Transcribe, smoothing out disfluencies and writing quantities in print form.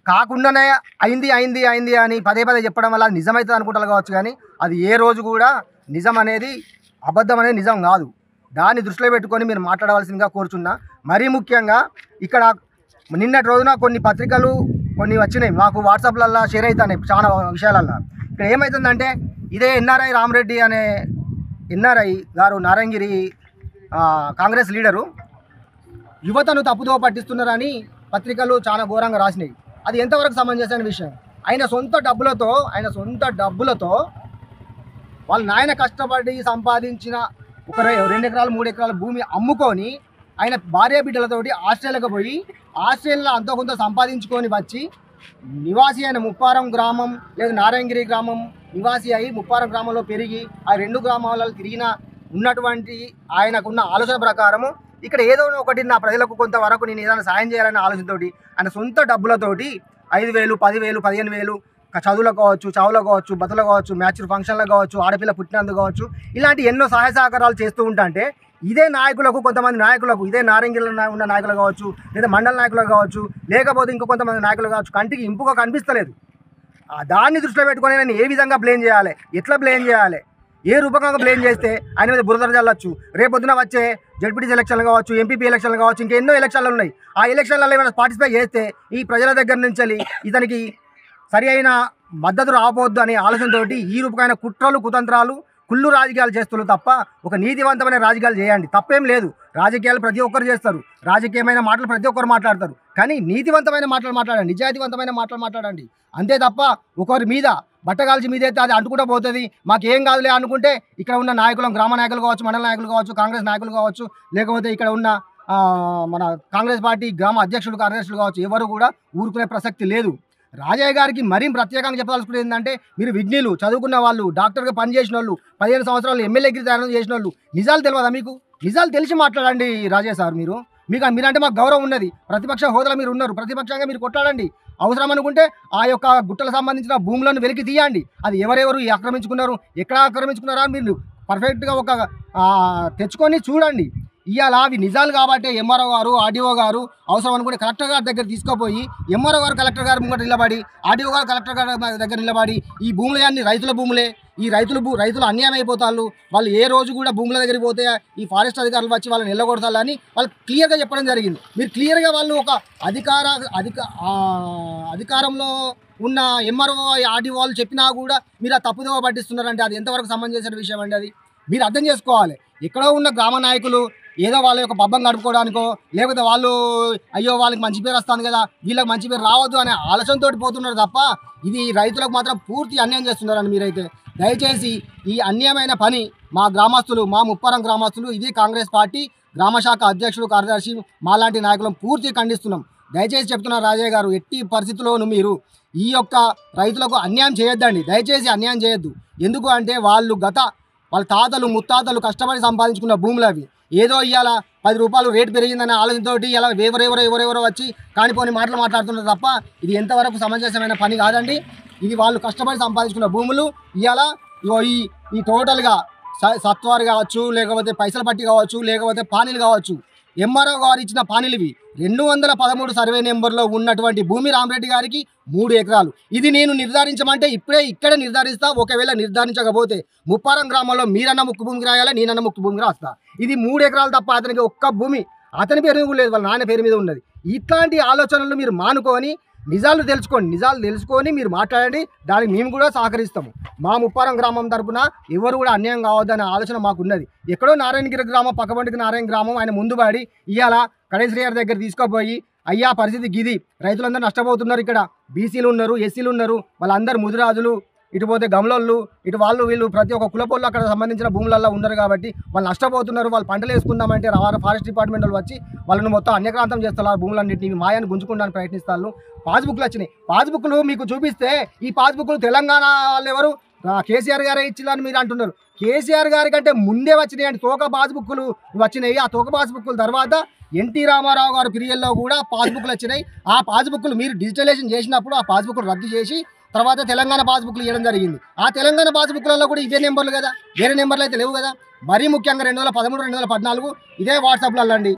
కాకుండానే అయింది అయింది అయింది అని పదే పదే చెప్పడం వల్ల అది నిజమవుతుంది అనుకుంటారు కావచ్చు, కానీ అది ఏ రోజు కూడా నిజం అనేది అబద్ధం అనేది నిజం కాదు. దాన్ని దృష్టిలో పెట్టుకొని మీరు మాట్లాడవలసిందిగా కోరుచున్నా. మరీ ముఖ్యంగా ఇక్కడ నిన్నటి రోజున కొన్ని పత్రికలు కొన్ని వచ్చినాయి, మాకు వాట్సాప్లల్లో షేర్ అవుతున్నాయి చాలా విషయాలల్లో. ఇక్కడ ఏమవుతుందంటే ఇదే ఎన్ఆర్ఐ రామరెడ్డి అనే ఎన్ఆర్ఐ గారు నారాయణగిరి కాంగ్రెస్ లీడరు యువతను తప్పుదో పట్టిస్తున్నారని పత్రికలు చాలా ఘోరంగా రాసినాయి. అది ఎంతవరకు సమంజసమైన విషయం? ఆయన సొంత డబ్బులతో వాళ్ళ నాయన కష్టపడి సంపాదించిన ఒక 2 ఎకరాలు 3 ఎకరాల భూమి అమ్ముకొని ఆయన భార్య బిడ్డలతోటి ఆస్ట్రేలియాకి పోయి ఆస్ట్రేలియాలో అంతో కొంత సంపాదించుకొని వచ్చి నివాసి అయిన ముప్పారం గ్రామం లేదా నారాయణగిరి గ్రామం నివాసి అయి ముప్పారం గ్రామంలో పెరిగి ఆ 2 గ్రామాలలో తిరిగిన ఉన్నటువంటి ఆయనకున్న ఆలోచన ప్రకారము ఇక్కడ ఏదో ఒకటి నా ప్రజలకు కొంతవరకు నేను ఏదైనా సాయం చేయాలనే ఆలోచనతోటి ఆయన సొంత డబ్బులతోటి 5,000 10,000 15,000 చదువులకు కావచ్చు, చావులకు కావచ్చు, బతులకు కావచ్చు, మ్యాచ్యూర్ ఫంక్షన్లకు కావచ్చు, ఆడపిల్ల పుట్టినందుకు కావచ్చు, ఇలాంటి ఎన్నో సహాయ సహకారాలు చేస్తూ ఉంటే ఇదే నాయకులకు కొంతమంది నాయకులకు ఇదే నారాయణగిరిలో ఉన్న నాయకులు కావచ్చు, లేదా మండల నాయకులు కావచ్చు, లేకపోతే ఇంకో కొంతమంది నాయకులు కావచ్చు కంటికి ఇంపుగా కనిపిస్తలేదు. దాన్ని దృష్టిలో పెట్టుకొని నేను ఏ విధంగా బ్లేమ్ చేయాలి, ఎట్లా బ్లేమ్ చేయాలి, ఏ రూపకంగా బ్లేమ్ చేస్తే ఆయన మీద బురద చల్లొచ్చు. రేపొద్దున వచ్చే జడ్పీటీసీ ఎలక్షన్లు కావచ్చు, ఎంపీపీ ఎలక్షన్లు కావచ్చు, ఇంకెన్నో ఎలక్షన్లు ఉన్నాయి. ఆ ఎలక్షన్లలో ఏమైనా పార్టిసిపేట్ చేస్తే ఈ ప్రజల దగ్గర నుంచి ఇతనికి సరి అయిన మద్దతు రాకపోవద్దు అనే ఆలోచనతోటి ఈ రూపమైన కుట్రలు కుతంత్రాలు కుళ్ళు రాజకీయాలు చేస్తున్నారు తప్ప ఒక నీతివంతమైన రాజకీయాలు చేయండి. తప్పేం లేదు, రాజకీయాలు ప్రతి ఒక్కరు చేస్తారు, రాజకీయమైన మాటలు ప్రతి ఒక్కరు మాట్లాడతారు, కానీ నీతివంతమైన మాటలు మాట్లాడండి, నిజాయితీవంతమైన మాటలు మాట్లాడండి. అంతే తప్ప ఒకరి మీద బట్టగాల్చి మీదైతే అది అంటుకుంటూ పోతుంది, మాకేం కాదులే అనుకుంటే ఇక్కడ ఉన్న నాయకులు, గ్రామ నాయకులు కావచ్చు, మండల నాయకులు కావచ్చు, కాంగ్రెస్ నాయకులు కావచ్చు, లేకపోతే ఇక్కడ ఉన్న మన కాంగ్రెస్ పార్టీ గ్రామ అధ్యక్షులు కార్యదర్శులు కావచ్చు, ఎవరు కూడా ఊరుకునే ప్రసక్తి లేదు. రాజయ్య గారికి మరీ ప్రత్యేకంగా చెప్పాల్సుకునేది ఏంటంటే మీరు విజ్ఞులు, చదువుకున్న వాళ్ళు, డాక్టర్గా పనిచేసిన వాళ్ళు, 15 సంవత్సరాలు ఎమ్మెల్యేకి తయారు చేసిన వాళ్ళు, నిజాలు తెలియదా మీకు? నిజాలు తెలిసి మాట్లాడండి రాజయ్య సార్. మీరంటే మాకు గౌరవం ఉన్నది, ప్రతిపక్ష హోదాలో మీరు ఉన్నారు, ప్రతిపక్షంగా మీరు కొట్లాడండి. అవసరం అనుకుంటే ఆ యొక్క గుట్టలకు సంబంధించిన భూములను వెలికి తీయండి. అది ఎవరెవరు ఆక్రమించుకున్నారు, ఎక్కడ ఆక్రమించుకున్నారో అని మీరు పర్ఫెక్ట్గా ఒక తెచ్చుకొని చూడండి. ఇవాళ అవి నిజాలు కాబట్టి ఎంఆర్ఓ గారు, ఆర్డీఓ గారు అవసరం అనుకుంటే కలెక్టర్ గారి దగ్గర తీసుకుపోయి ఎంఆర్ఓ గారు కలెక్టర్ గారు ముంగట నిలబడి, ఆర్డీఓ గారు కలెక్టర్ గారి దగ్గర నిలబడి ఈ భూములు అన్ని రైతుల భూములే, ఈ రైతులు అన్యాయం అయిపోతారు, వాళ్ళు ఏ రోజు కూడా భూముల దగ్గరికి పోతే ఈ ఫారెస్ట్ అధికారులు వచ్చి వాళ్ళని నిల్లగొడతారని వాళ్ళు క్లియర్గా చెప్పడం జరిగింది. మీరు క్లియర్గా వాళ్ళు ఒక అధికారంలో ఉన్న ఎంఆర్ఓ ఆర్డీఓ వాళ్ళు చెప్పినా కూడా మీరు ఆ తప్పుదోవ పట్టిస్తున్నారంటే అది ఎంతవరకు సమంజసమైన విషయం అండి? అది మీరు అర్థం చేసుకోవాలి. ఎక్కడో ఉన్న గ్రామ నాయకులు ఏదో వాళ్ళ యొక్క పబ్బం గడుపుకోవడానికో, లేకపోతే వాళ్ళు అయ్యో వాళ్ళకి మంచి పేరు వస్తుంది కదా వీళ్ళకి మంచి పేరు రావద్దు అనే ఆలోచనతో పోతున్నారు తప్ప ఇది రైతులకు మాత్రం పూర్తి అన్యాయం చేస్తున్నారని మీరైతే దయచేసి ఈ అన్యాయమైన పని మా గ్రామస్తులు, మా ముప్పారం గ్రామస్తులు, ఇది కాంగ్రెస్ పార్టీ గ్రామశాఖ అధ్యక్షుడు కార్యదర్శి మాలాంటి నాయకులను పూర్తి ఖండిస్తున్నాం. దయచేసి చెప్తున్నారు రాజయ్య గారు, ఎట్టి పరిస్థితుల్లోనూ మీరు ఈ యొక్క రైతులకు అన్యాయం చేయొద్దండి, దయచేసి అన్యాయం చేయొద్దు. ఎందుకు అంటే వాళ్ళ తాతలు ముత్తాతలు కష్టపడి సంపాదించుకున్న భూములు అవి. ఏదో ఇవాళ 10 రూపాయలు రేటు పెరిగిందనే ఆలోచనతోటి ఇలా ఎవరెవరో వచ్చి కానిపోని మాటలు మాట్లాడుతున్నారు తప్ప ఇది ఎంతవరకు సమంజసమైన పని కాదండి. ఇది వాళ్ళు కష్టపడి సంపాదించుకున్న భూములు. ఇవాళ ఈ టోటల్గా సత్వారు కావచ్చు, లేకపోతే పైసలు పట్టి కావచ్చు, లేకపోతే పానీలు కావచ్చు, ఎంఆర్ఓ గారు ఇచ్చిన పానీలు ఇవి 213 సర్వే నెంబర్లో ఉన్నటువంటి భూమి రామరెడ్డి గారికి 3 ఎకరాలు. ఇది నేను నిర్ధారించమంటే ఇక్కడే నిర్ధారిస్తా. ఒకవేళ నిర్ధారించకపోతే ముప్పారం గ్రామంలో మీరన్న ముక్కు భూమికి రాయాలి, నేనన్న ముక్కు భూమికి రాస్తా. ఇది 3 ఎకరాలు తప్ప అతనికి ఒక్క భూమి అతని పేరు మీద లేదు, వాళ్ళ నాన్న పేరు మీద ఉన్నది. ఇట్లాంటి ఆలోచనలు మీరు మానుకొని నిజాలు తెలుసుకొని మీరు మాట్లాడండి. దానికి మేము కూడా సహకరిస్తాము. మా ముప్పారం గ్రామం తరపున ఎవరు కూడా అన్యాయం కావద్దనే ఆలోచన మాకున్నది. ఎక్కడో నారాయణగిరి గ్రామం పక్కబంటికి నారాయణ గ్రామం ఆయన ముందుబడి ఇవాళ కడేశ్రీ గారి దగ్గర తీసుకుపోయి అయ్యా పరిస్థితి గిది, రైతులందరూ నష్టపోతున్నారు, ఇక్కడ బీసీలు ఉన్నారు, ఎస్సీలు ఉన్నారు, వాళ్ళందరూ ముదిరాజులు, ఇటు పోతే గమలోళ్ళు, ఇటు వీళ్ళు ప్రతి ఒక్క కులపోళ్ళు అక్కడ సంబంధించిన భూములలో ఉన్నారు కాబట్టి వాళ్ళు నష్టపోతున్నారు. వాళ్ళు పంటలు వేసుకుందామంటే ఫారెస్ట్ డిపార్ట్మెంట్ వాళ్ళు వచ్చి వాళ్ళని మొత్తం అన్యక్రాంతం చేస్తారు. ఆ భూములన్నింటినీ మాయాన్ని గుంజుకోవడానికి ప్రయత్నిస్తారు. పాస్బుక్లు వచ్చినాయి, పాస్బుక్లు మీకు చూపిస్తే ఈ పాస్బుక్లు తెలంగాణ వాళ్ళు ఎవరు కేసీఆర్ గారే ఇచ్చిందని మీరు అంటున్నారు. కేసీఆర్ గారి కంటే ముందే వచ్చినాయి అంటే తోక పాస్బుక్లు వచ్చినాయి. ఆ తోక పాస్బుక్ల తర్వాత ఎన్టీ రామారావు గారు పీరియడ్లో కూడా పాస్బుక్లు వచ్చినాయి. ఆ పాస్బుక్లు మీరు డిజిటలైజేషన్ చేసినప్పుడు ఆ పాస్బుక్లు రద్దు చేసి తర్వాత తెలంగాణ పాస్బుక్లు ఇవ్వడం జరిగింది. ఆ తెలంగాణ పాస్బుక్లలో కూడా ఇదే నెంబర్లు కదా, వేరే నెంబర్లు అయితే లేవు కదా. మరీ ముఖ్యంగా 2013, 2014 ఇదే వాట్సాప్లలో అండి.